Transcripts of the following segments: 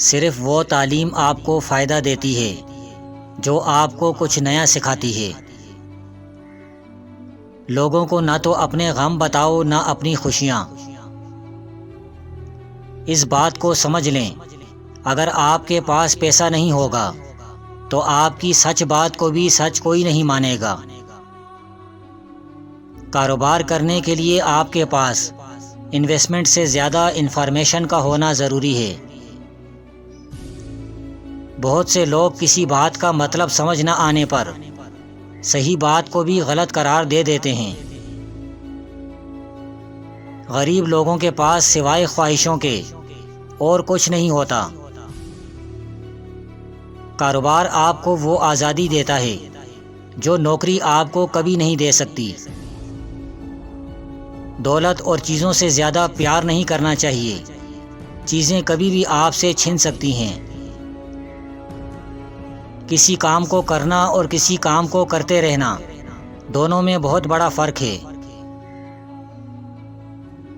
صرف وہ تعلیم آپ کو فائدہ دیتی ہے جو آپ کو کچھ نیا سکھاتی ہے۔ لوگوں کو نہ تو اپنے غم بتاؤ نہ اپنی خوشیاں۔ اس بات کو سمجھ لیں، اگر آپ کے پاس پیسہ نہیں ہوگا تو آپ کی سچ بات کو بھی سچ کوئی نہیں مانے گا۔ کاروبار کرنے کے لیے آپ کے پاس انویسٹمنٹ سے زیادہ انفارمیشن کا ہونا ضروری ہے۔ بہت سے لوگ کسی بات کا مطلب سمجھ نہ آنے پر صحیح بات کو بھی غلط قرار دے دیتے ہیں۔ غریب لوگوں کے پاس سوائے خواہشوں کے اور کچھ نہیں ہوتا۔ کاروبار آپ کو وہ آزادی دیتا ہے جو نوکری آپ کو کبھی نہیں دے سکتی۔ دولت اور چیزوں سے زیادہ پیار نہیں کرنا چاہیے، چیزیں کبھی بھی آپ سے چھن سکتی ہیں۔ کسی کام کو کرنا اور کسی کام کو کرتے رہنا، دونوں میں بہت بڑا فرق ہے۔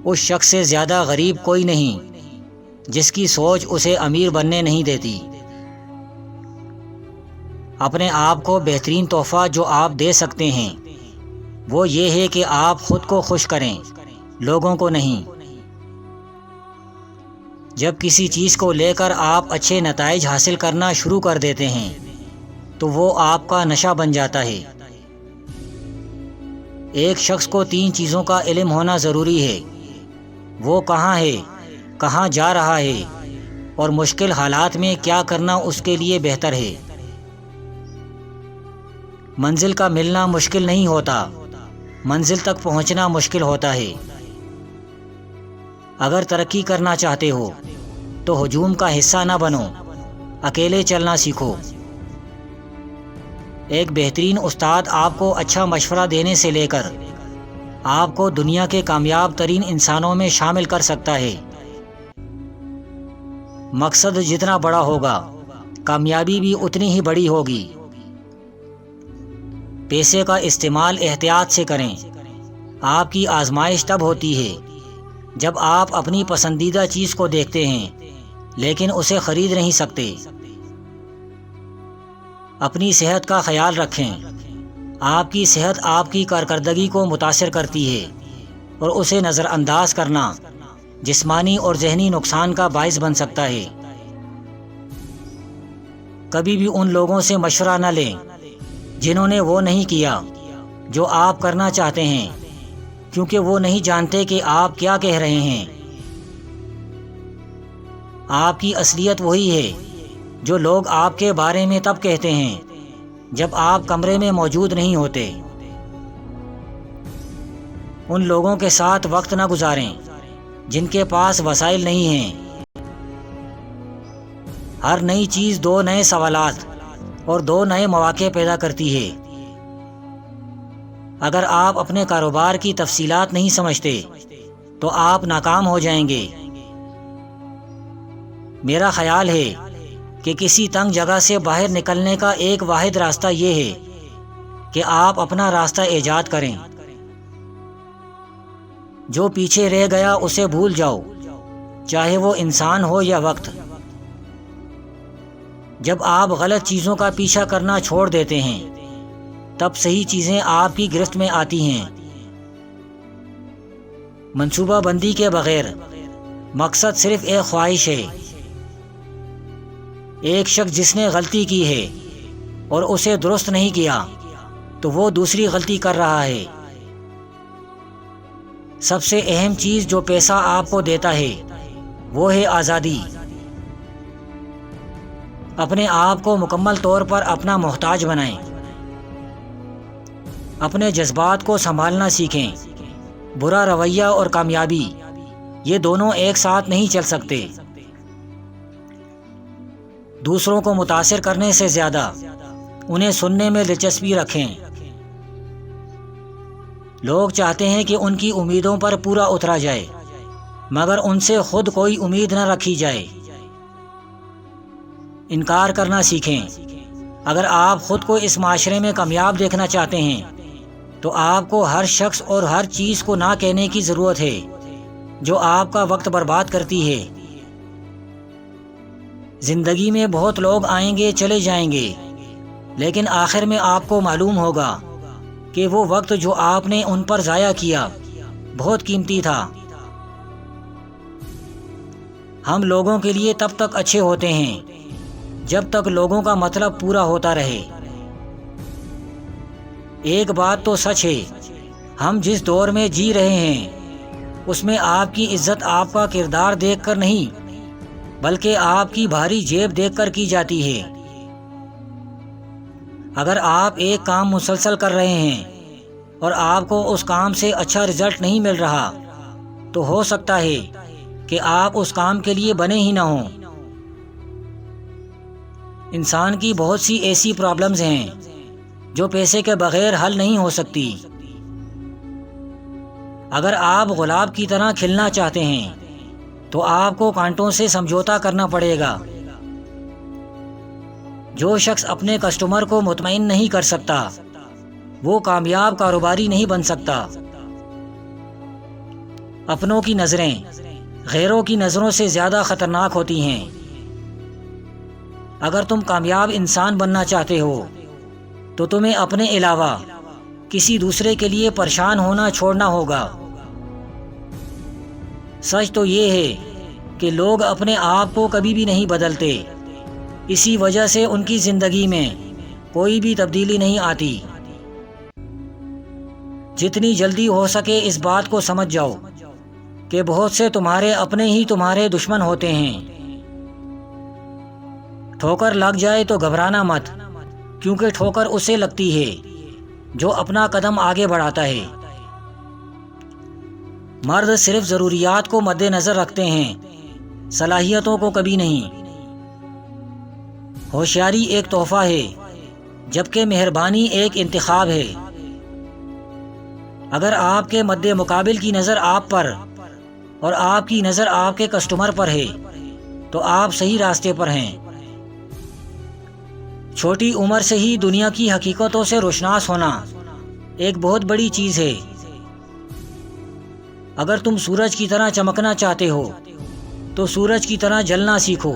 اس شخص سے زیادہ غریب کوئی نہیں جس کی سوچ اسے امیر بننے نہیں دیتی۔ اپنے آپ کو بہترین تحفہ جو آپ دے سکتے ہیں وہ یہ ہے کہ آپ خود کو خوش کریں، لوگوں کو نہیں۔ جب کسی چیز کو لے کر آپ اچھے نتائج حاصل کرنا شروع کر دیتے ہیں تو وہ آپ کا نشہ بن جاتا ہے۔ ایک شخص کو 3 چیزوں کا علم ہونا ضروری ہے: وہ کہاں ہے، کہاں جا رہا ہے، اور مشکل حالات میں کیا کرنا اس کے لیے بہتر ہے۔ منزل کا ملنا مشکل نہیں ہوتا، منزل تک پہنچنا مشکل ہوتا ہے۔ اگر ترقی کرنا چاہتے ہو تو ہجوم کا حصہ نہ بنو، اکیلے چلنا سیکھو۔ ایک بہترین استاد آپ کو اچھا مشورہ دینے سے لے کر آپ کو دنیا کے کامیاب ترین انسانوں میں شامل کر سکتا ہے۔ مقصد جتنا بڑا ہوگا، کامیابی بھی اتنی ہی بڑی ہوگی۔ پیسے کا استعمال احتیاط سے کریں۔ آپ کی آزمائش تب ہوتی ہے جب آپ اپنی پسندیدہ چیز کو دیکھتے ہیں لیکن اسے خرید نہیں سکتے۔ اپنی صحت کا خیال رکھیں۔ آپ کی صحت آپ کی کارکردگی کو متاثر کرتی ہے اور اسے نظر انداز کرنا جسمانی اور ذہنی نقصان کا باعث بن سکتا ہے۔ کبھی بھی ان لوگوں سے مشورہ نہ لیں جنہوں نے وہ نہیں کیا جو آپ کرنا چاہتے ہیں، کیونکہ وہ نہیں جانتے کہ آپ کیا کہہ رہے ہیں۔ آپ کی اصلیت وہی ہے جو لوگ آپ کے بارے میں تب کہتے ہیں جب آپ کمرے میں موجود نہیں ہوتے۔ ان لوگوں کے ساتھ وقت نہ گزاریں جن کے پاس وسائل نہیں ہیں۔ ہر نئی چیز 2 نئے سوالات اور 2 نئے مواقع پیدا کرتی ہے۔ اگر آپ اپنے کاروبار کی تفصیلات نہیں سمجھتے تو آپ ناکام ہو جائیں گے۔ میرا خیال ہے کہ کسی تنگ جگہ سے باہر نکلنے کا ایک واحد راستہ یہ ہے کہ آپ اپنا راستہ ایجاد کریں۔ جو پیچھے رہ گیا اسے بھول جاؤ، چاہے وہ انسان ہو یا وقت۔ جب آپ غلط چیزوں کا پیچھا کرنا چھوڑ دیتے ہیں تب صحیح چیزیں آپ کی گرفت میں آتی ہیں۔ منصوبہ بندی کے بغیر مقصد صرف ایک خواہش ہے۔ ایک شخص جس نے غلطی کی ہے اور اسے درست نہیں کیا تو وہ دوسری غلطی کر رہا ہے۔ سب سے اہم چیز جو پیسہ آپ کو دیتا ہے وہ ہے آزادی۔ اپنے آپ کو مکمل طور پر اپنا محتاج بنائیں۔ اپنے جذبات کو سنبھالنا سیکھیں۔ برا رویہ اور کامیابی، یہ دونوں ایک ساتھ نہیں چل سکتے۔ دوسروں کو متاثر کرنے سے زیادہ انہیں سننے میں دلچسپی رکھیں۔ لوگ چاہتے ہیں کہ ان کی امیدوں پر پورا اترا جائے، مگر ان سے خود کوئی امید نہ رکھی جائے۔ انکار کرنا سیکھیں۔ اگر آپ خود کو اس معاشرے میں کامیاب دیکھنا چاہتے ہیں تو آپ کو ہر شخص اور ہر چیز کو نہ کہنے کی ضرورت ہے جو آپ کا وقت برباد کرتی ہے۔ زندگی میں بہت لوگ آئیں گے چلے جائیں گے، لیکن آخر میں آپ کو معلوم ہوگا کہ وہ وقت جو آپ نے ان پر ضائع کیا بہت قیمتی تھا۔ ہم لوگوں کے لیے تب تک اچھے ہوتے ہیں جب تک لوگوں کا مطلب پورا ہوتا رہے۔ ایک بات تو سچ ہے، ہم جس دور میں جی رہے ہیں اس میں آپ کی عزت آپ کا کردار دیکھ کر نہیں بلکہ آپ کی بھاری جیب دیکھ کر کی جاتی ہے۔ اگر آپ ایک کام مسلسل کر رہے ہیں اور آپ کو اس کام سے اچھا رزلٹ نہیں مل رہا تو ہو سکتا ہے کہ آپ اس کام کے لیے بنے ہی نہ ہوں۔ انسان کی بہت سی ایسی پرابلمز ہیں جو پیسے کے بغیر حل نہیں ہو سکتی۔ اگر آپ گلاب کی طرح کھلنا چاہتے ہیں تو آپ کو کانٹوں سے سمجھوتا کرنا پڑے گا۔ جو شخص اپنے کسٹمر کو مطمئن نہیں کر سکتا وہ کامیاب کاروباری نہیں بن سکتا۔ اپنوں کی نظریں غیروں کی نظروں سے زیادہ خطرناک ہوتی ہیں۔ اگر تم کامیاب انسان بننا چاہتے ہو تو تمہیں اپنے علاوہ کسی دوسرے کے لیے پریشان ہونا چھوڑنا ہوگا۔ سچ تو یہ ہے کہ لوگ اپنے آپ کو کبھی بھی نہیں بدلتے، اسی وجہ سے ان کی زندگی میں کوئی بھی تبدیلی نہیں آتی۔ جتنی جلدی ہو سکے اس بات کو سمجھ جاؤ کہ بہت سے تمہارے اپنے ہی تمہارے دشمن ہوتے ہیں۔ ٹھوکر لگ جائے تو گھبرانا مت، کیونکہ ٹھوکر اسے لگتی ہے جو اپنا قدم آگے بڑھاتا ہے۔ مرد صرف ضروریات کو مد نظر رکھتے ہیں، صلاحیتوں کو کبھی نہیں۔ ہوشیاری ایک تحفہ ہے جبکہ مہربانی ایک انتخاب ہے۔ اگر آپ کے مد مقابل کی نظر آپ پر اور آپ کی نظر آپ کے کسٹمر پر ہے تو آپ صحیح راستے پر ہیں۔ چھوٹی عمر سے ہی دنیا کی حقیقتوں سے روشناس ہونا ایک بہت بڑی چیز ہے۔ اگر تم سورج کی طرح چمکنا چاہتے ہو تو سورج کی طرح جلنا سیکھو۔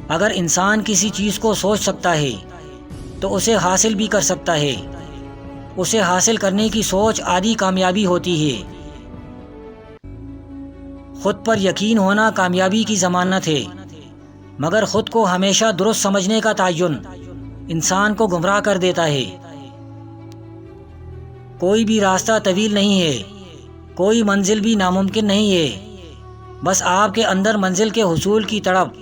اگر انسان کسی چیز کو سوچ سکتا ہے تو اسے حاصل بھی کر سکتا ہے۔ اسے حاصل کرنے کی سوچ آدھی کامیابی ہوتی ہے۔ خود پر یقین ہونا کامیابی کی ضمانت ہے، مگر خود کو ہمیشہ درست سمجھنے کا تعین انسان کو گمراہ کر دیتا ہے۔ کوئی بھی راستہ طویل نہیں ہے، کوئی منزل بھی ناممکن نہیں ہے، بس آپ کے اندر منزل کے حصول کی تڑپ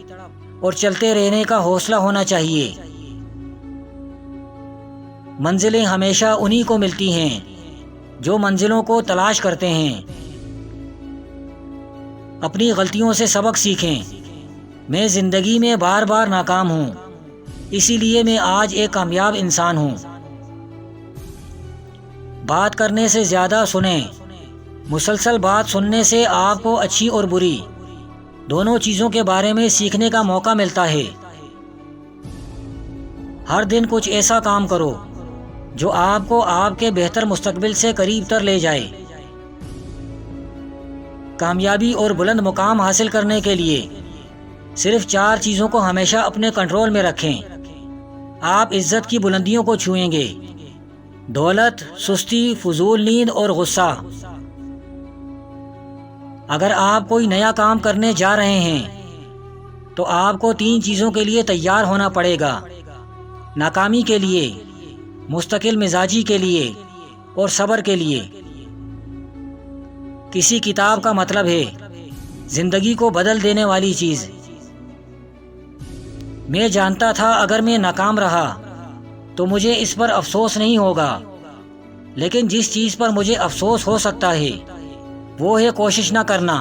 اور چلتے رہنے کا حوصلہ ہونا چاہیے۔ منزلیں ہمیشہ انہی کو ملتی ہیں جو منزلوں کو تلاش کرتے ہیں۔ اپنی غلطیوں سے سبق سیکھیں۔ میں زندگی میں بار بار ناکام ہوں، اسی لیے میں آج ایک کامیاب انسان ہوں۔ بات کرنے سے زیادہ سنیں۔ مسلسل بات سننے سے آپ کو اچھی اور بری دونوں چیزوں کے بارے میں سیکھنے کا موقع ملتا ہے۔ ہر دن کچھ ایسا کام کرو جو آپ کو آپ کے بہتر مستقبل سے قریب تر لے جائے۔ کامیابی اور بلند مقام حاصل کرنے کے لیے صرف 4 چیزوں کو ہمیشہ اپنے کنٹرول میں رکھیں۔ آپ عزت کی بلندیوں کو چھوئیں گے: دولت، سستی، فضول نیند اور غصہ۔ اگر آپ کوئی نیا کام کرنے جا رہے ہیں تو آپ کو 3 چیزوں کے لیے تیار ہونا پڑے گا: ناکامی کے لیے، مستقل مزاجی کے لیے اور صبر کے لیے۔ کسی کتاب کا مطلب ہے زندگی کو بدل دینے والی چیز۔ میں جانتا تھا اگر میں ناکام رہا تو مجھے اس پر افسوس نہیں ہوگا، لیکن جس چیز پر مجھے افسوس ہو سکتا ہے وہ ہے کوشش نہ کرنا۔